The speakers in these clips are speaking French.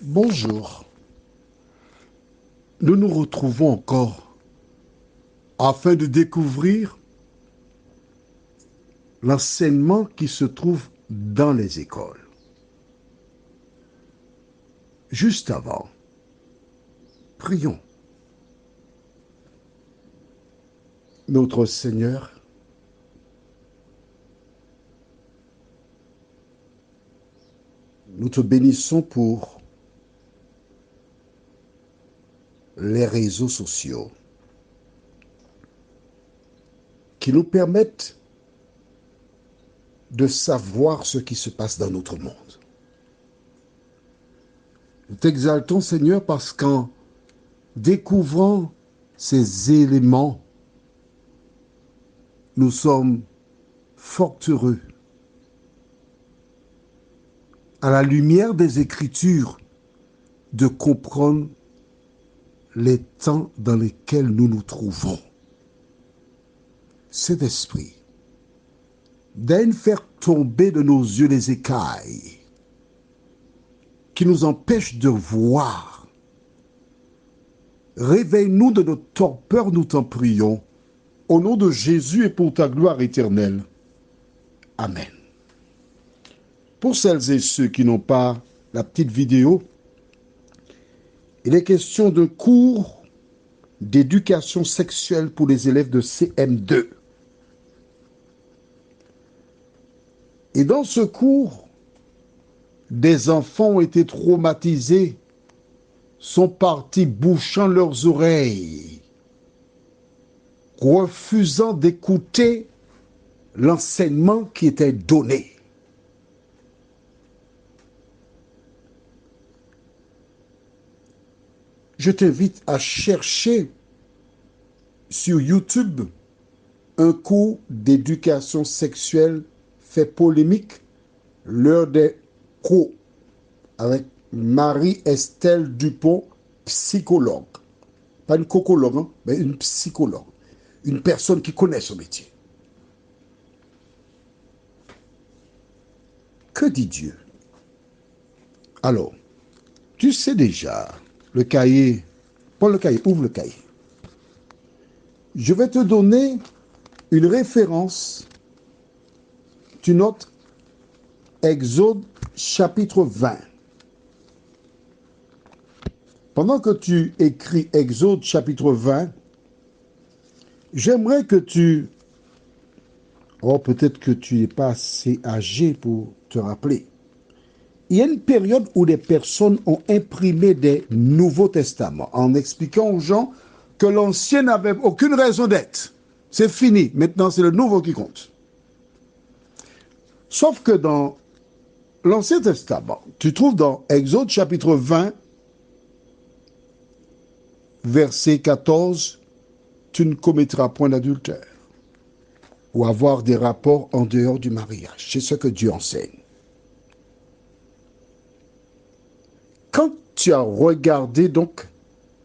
Bonjour, nous nous retrouvons encore afin de découvrir l'enseignement qui se trouve dans les écoles. Juste avant, prions. Notre Seigneur, nous te bénissons pour les réseaux sociaux qui nous permettent de savoir ce qui se passe dans notre monde. Nous t'exaltons, Seigneur, parce qu'en découvrant ces éléments, nous sommes fort heureux. À la lumière des Écritures, de comprendre les temps dans lesquels nous nous trouvons. Saint-Esprit, daigne faire tomber de nos yeux les écailles qui nous empêchent de voir. Réveille-nous de notre torpeur, nous t'en prions, au nom de Jésus et pour ta gloire éternelle. Amen. Pour celles et ceux qui n'ont pas la petite vidéo, il est question d'un cours d'éducation sexuelle pour les élèves de CM2. Et dans ce cours, des enfants ont été traumatisés, sont partis bouchant leurs oreilles, refusant d'écouter l'enseignement qui était donné. Je t'invite à chercher sur YouTube un cours d'éducation sexuelle fait polémique, l'heure des pros, avec Marie-Estelle Dupont, psychologue. Pas une cocologue, hein, mais une psychologue. Une personne qui connaît son métier. Que dit Dieu? Alors, tu sais déjà, le cahier, prends le cahier, ouvre le cahier. Je vais te donner une référence. Tu notes Exode chapitre 20. Pendant que tu écris Exode chapitre 20, j'aimerais que tu... Oh, peut-être que tu n'es pas assez âgé pour te rappeler. Il y a une période où des personnes ont imprimé des Nouveaux Testaments en expliquant aux gens que l'Ancien n'avait aucune raison d'être. C'est fini. Maintenant, c'est le Nouveau qui compte. Sauf que dans l'Ancien Testament, tu trouves dans Exode chapitre 20, verset 14, tu ne commettras point d'adultère ou avoir des rapports en dehors du mariage. C'est ce que Dieu enseigne. Quand tu as regardé donc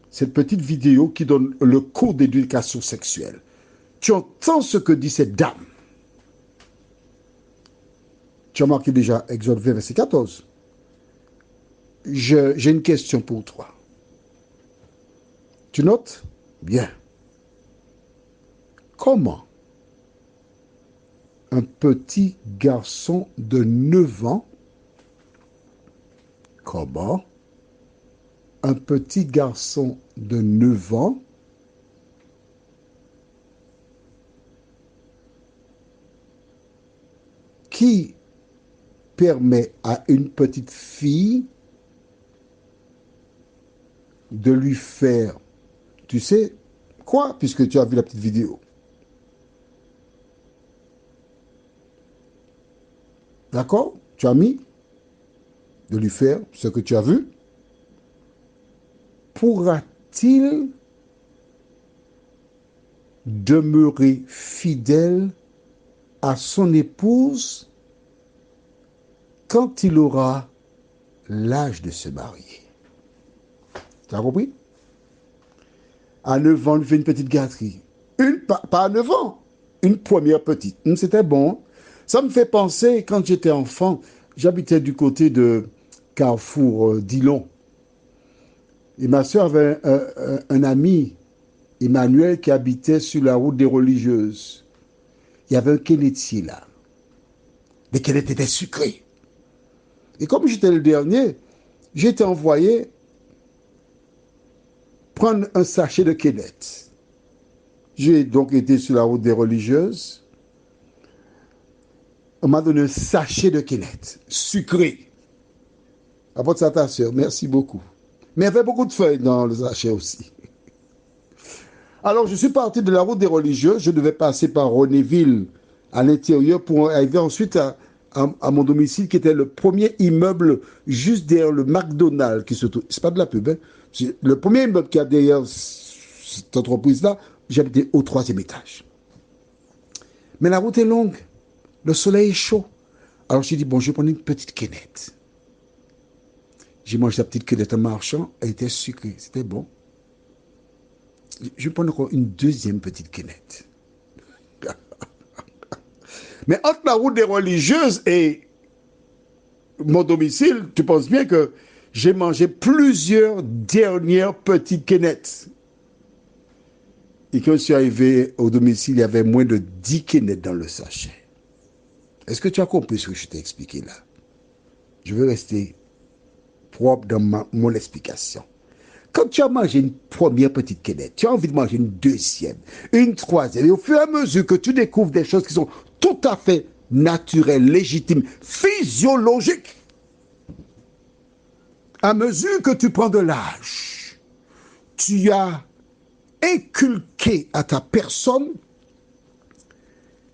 cette petite vidéo qui donne le cours d'éducation sexuelle, tu entends ce que dit cette dame. Tu as marqué déjà Exode 20, verset 14. J'ai une question pour toi. Tu notes? Bien. Comment un petit garçon de 9 ans, un petit garçon de 9 ans qui permet à une petite fille de lui faire, tu sais quoi, puisque tu as vu la petite vidéo. D'accord? Tu as mis de lui faire ce que tu as vu. Pourra-t-il demeurer fidèle à son épouse quand il aura l'âge de se marier? Tu as compris? À 9 ans, il fait une petite gâterie. Pas à 9 ans, une première petite. C'était bon. Ça me fait penser, quand j'étais enfant, j'habitais du côté de Carrefour Dillon. Et ma soeur avait un ami, Emmanuel, qui habitait sur la route des religieuses. Il y avait un kénétier là. Les kénettes étaient sucrés. Et comme j'étais le dernier, j'ai été envoyé prendre un sachet de kénettes. J'ai donc été sur la route des religieuses. On m'a donné un sachet de kénettes, sucré. À votre attention, merci beaucoup. Mais il y avait beaucoup de feuilles dans le sachet aussi. Alors, je suis parti de la route des religieux. Je devais passer par Renéville à l'intérieur pour arriver ensuite à mon domicile, qui était le premier immeuble juste derrière le McDonald's qui se trouve. C'est pas de la pub, hein. C'est le premier immeuble qu'il y a derrière cette entreprise-là. J'habitais au 3e étage. Mais la route est longue. Le soleil est chaud. Alors, j'ai dit, bon, je vais prendre une petite quenette. J'ai mangé la petite quenette en marchant. Elle était sucrée. C'était bon. Je vais prendre encore une deuxième petite quenette. Mais entre la route des religieuses et mon domicile, tu penses bien que j'ai mangé plusieurs dernières petites quenettes. Et quand je suis arrivé au domicile, il y avait moins de 10 quenettes dans le sachet. Est-ce que tu as compris ce que je t'ai expliqué là? Je veux rester propre dans mon explication. Quand tu as mangé une première petite quenette, tu as envie de manger une deuxième, une troisième. Et au fur et à mesure que tu découvres des choses qui sont tout à fait naturelles, légitimes, physiologiques, à mesure que tu prends de l'âge, tu as inculqué à ta personne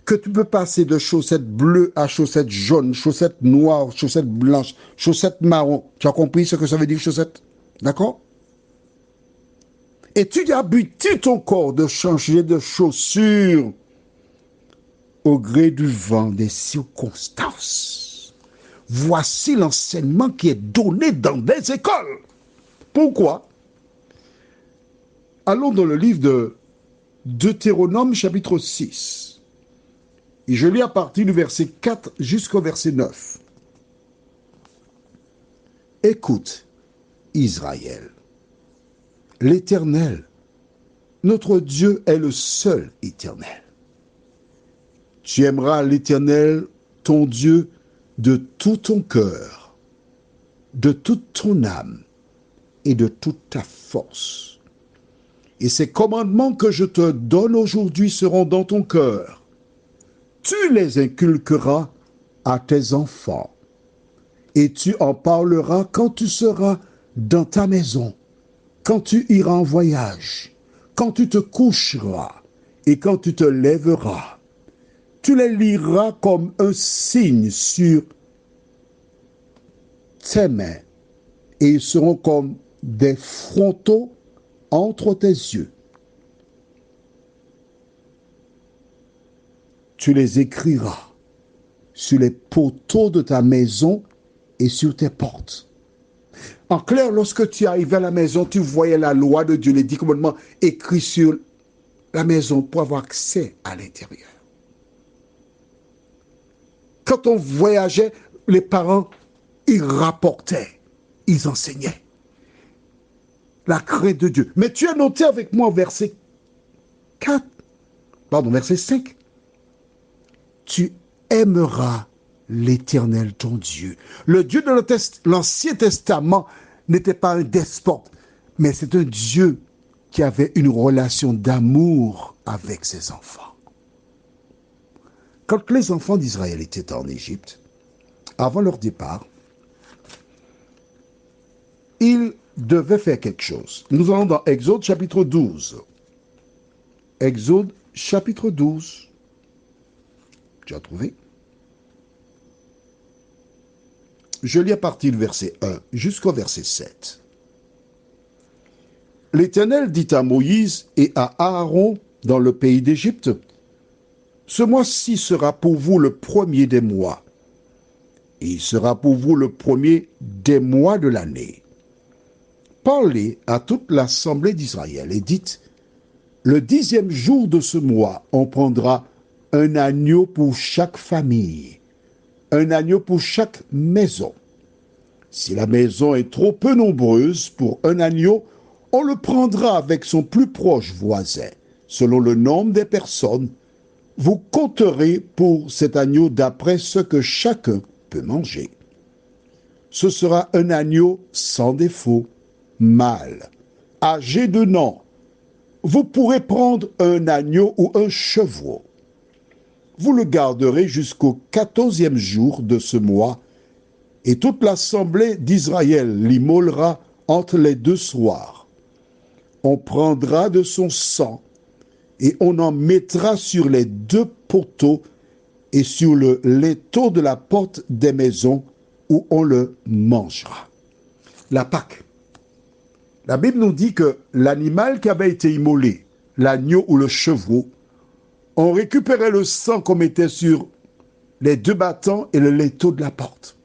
que tu peux passer de chaussettes bleues à chaussettes jaunes, chaussettes noires, chaussettes blanches, chaussettes marron. Tu as compris ce que ça veut dire, chaussettes? D'accord? Et tu habitues ton corps de changer de chaussures au gré du vent, des circonstances. Voici l'enseignement qui est donné dans des écoles. Pourquoi? Allons dans le livre de Deutéronome chapitre 6. Et je lis à partir du verset 4 jusqu'au verset 9. Écoute, Israël, l'Éternel, notre Dieu est le seul éternel. Tu aimeras l'Éternel, ton Dieu, de tout ton cœur, de toute ton âme et de toute ta force. Et ces commandements que je te donne aujourd'hui seront dans ton cœur. Tu les inculqueras à tes enfants, et tu en parleras quand tu seras dans ta maison, quand tu iras en voyage, quand tu te coucheras et quand tu te lèveras. Tu les liras comme un signe sur tes mains, et ils seront comme des frontaux entre tes yeux. Tu les écriras sur les poteaux de ta maison et sur tes portes. En clair, lorsque tu arrivais à la maison, tu voyais la loi de Dieu, les 10 commandements écrits sur la maison pour avoir accès à l'intérieur. Quand on voyageait, les parents, ils rapportaient, ils enseignaient la crainte de Dieu. Mais tu as noté avec moi verset 5. Tu aimeras l'Éternel ton Dieu. Le Dieu de l'Ancien Testament n'était pas un despote, mais c'est un Dieu qui avait une relation d'amour avec ses enfants. Quand les enfants d'Israël étaient en Égypte, avant leur départ, ils devaient faire quelque chose. Nous allons dans Exode chapitre 12. Exode chapitre 12. Tu as trouvé? Je lis à partir du verset 1 jusqu'au verset 7. L'Éternel dit à Moïse et à Aaron dans le pays d'Égypte, « Ce mois-ci sera pour vous le premier des mois, et il sera pour vous le premier des mois de l'année. Parlez à toute l'assemblée d'Israël et dites, le 10e jour de ce mois, on prendra un agneau pour chaque famille, un agneau pour chaque maison. Si la maison est trop peu nombreuse pour un agneau, On le prendra avec son plus proche voisin. Selon le nombre des personnes, vous compterez pour cet agneau d'après ce que chacun peut manger. Ce sera un agneau sans défaut, mâle, âgé d'1 an. Vous pourrez prendre un agneau ou un chevreau. Vous le garderez jusqu'au 14e jour de ce mois, et toute l'assemblée d'Israël l'immolera entre les 2 soirs. On prendra de son sang, et on en mettra sur les 2 poteaux et sur le linteau de la porte des maisons où on le mangera. La Pâque. La Bible nous dit que l'animal qui avait été immolé, l'agneau ou le chevreau, on récupérait le sang qu'on mettait sur les 2 battants et le linteau de la porte.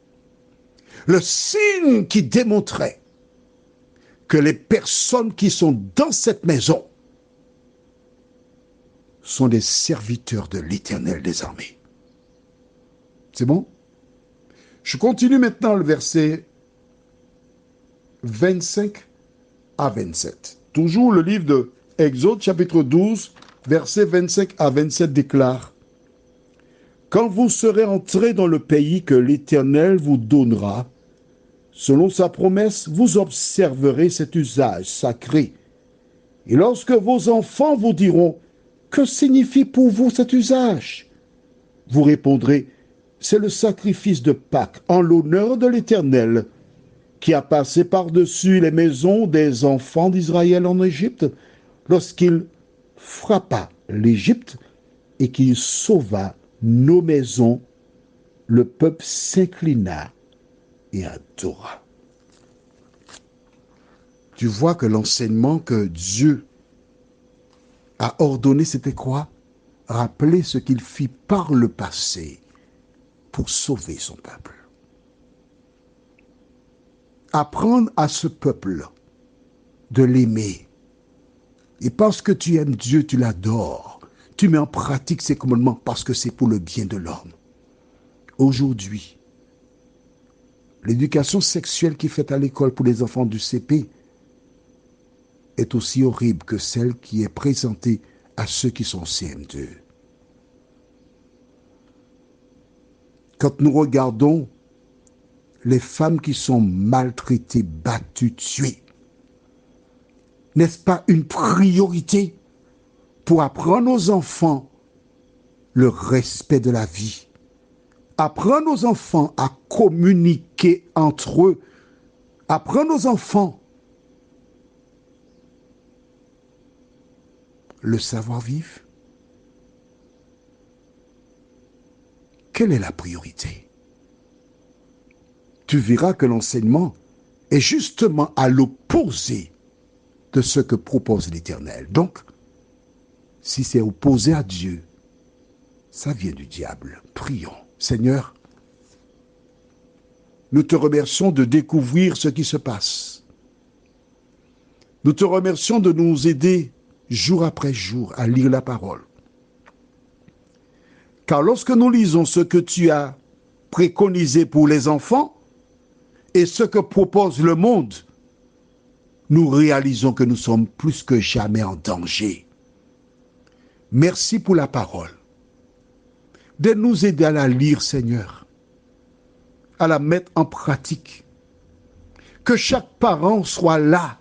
Le signe qui démontrait que les personnes qui sont dans cette maison sont des serviteurs de l'Éternel des armées. C'est bon? Je continue maintenant le verset 25 à 27. Toujours le livre de Exode, chapitre 12, versets 25 à 27 déclare: Quand vous serez entrés dans le pays que l'Éternel vous donnera, selon sa promesse, vous observerez cet usage sacré. Et lorsque vos enfants vous diront: que signifie pour vous cet usage? Vous répondrez: c'est le sacrifice de Pâques en l'honneur de l'Éternel, qui a passé par-dessus les maisons des enfants d'Israël en Égypte, lorsqu'il frappa l'Égypte et qu'il sauva nos maisons. Le peuple s'inclina et adora. Tu vois que l'enseignement que Dieu a ordonné, c'était quoi? Rappeler ce qu'il fit par le passé pour sauver son peuple. Apprendre à ce peuple de l'aimer. Et parce que tu aimes Dieu, tu l'adores. Tu mets en pratique ses commandements parce que c'est pour le bien de l'homme. Aujourd'hui, l'éducation sexuelle qui est faite à l'école pour les enfants du CP est aussi horrible que celle qui est présentée à ceux qui sont CM2. Quand nous regardons les femmes qui sont maltraitées, battues, tuées, n'est-ce pas une priorité pour apprendre aux enfants le respect de la vie, apprendre aux enfants à communiquer entre eux, apprendre aux enfants le savoir-vivre? Quelle est la priorité? Tu verras que l'enseignement est justement à l'opposé de ce que propose l'Éternel. Donc, si c'est opposé à Dieu, ça vient du diable. Prions. Seigneur, nous te remercions de découvrir ce qui se passe. Nous te remercions de nous aider jour après jour à lire la parole. Car lorsque nous lisons ce que tu as préconisé pour les enfants et ce que propose le monde, nous réalisons que nous sommes plus que jamais en danger. Merci pour la parole. De nous aider à la lire, Seigneur, à la mettre en pratique. Que chaque parent soit là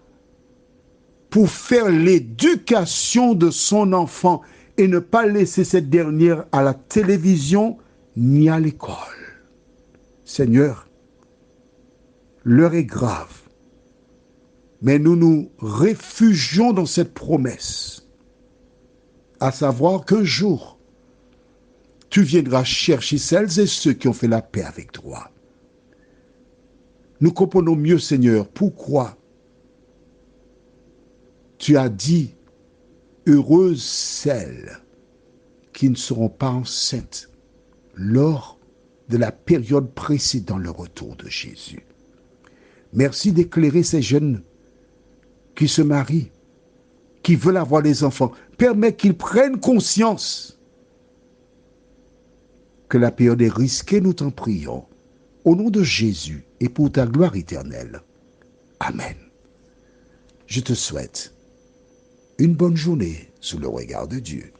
pour faire l'éducation de son enfant et ne pas laisser cette dernière à la télévision ni à l'école. Seigneur, l'heure est grave, mais nous nous réfugions dans cette promesse, à savoir qu'un jour, tu viendras chercher celles et ceux qui ont fait la paix avec toi. Nous comprenons mieux, Seigneur, pourquoi tu as dit: heureuses celles qui ne seront pas enceintes lors de la période précédant le retour de Jésus. Merci d'éclairer ces jeunes qui se marient, qui veulent avoir des enfants. Permets qu'ils prennent conscience que la période est risquée, nous t'en prions. Au nom de Jésus et pour ta gloire éternelle. Amen. Je te souhaite une bonne journée sous le regard de Dieu.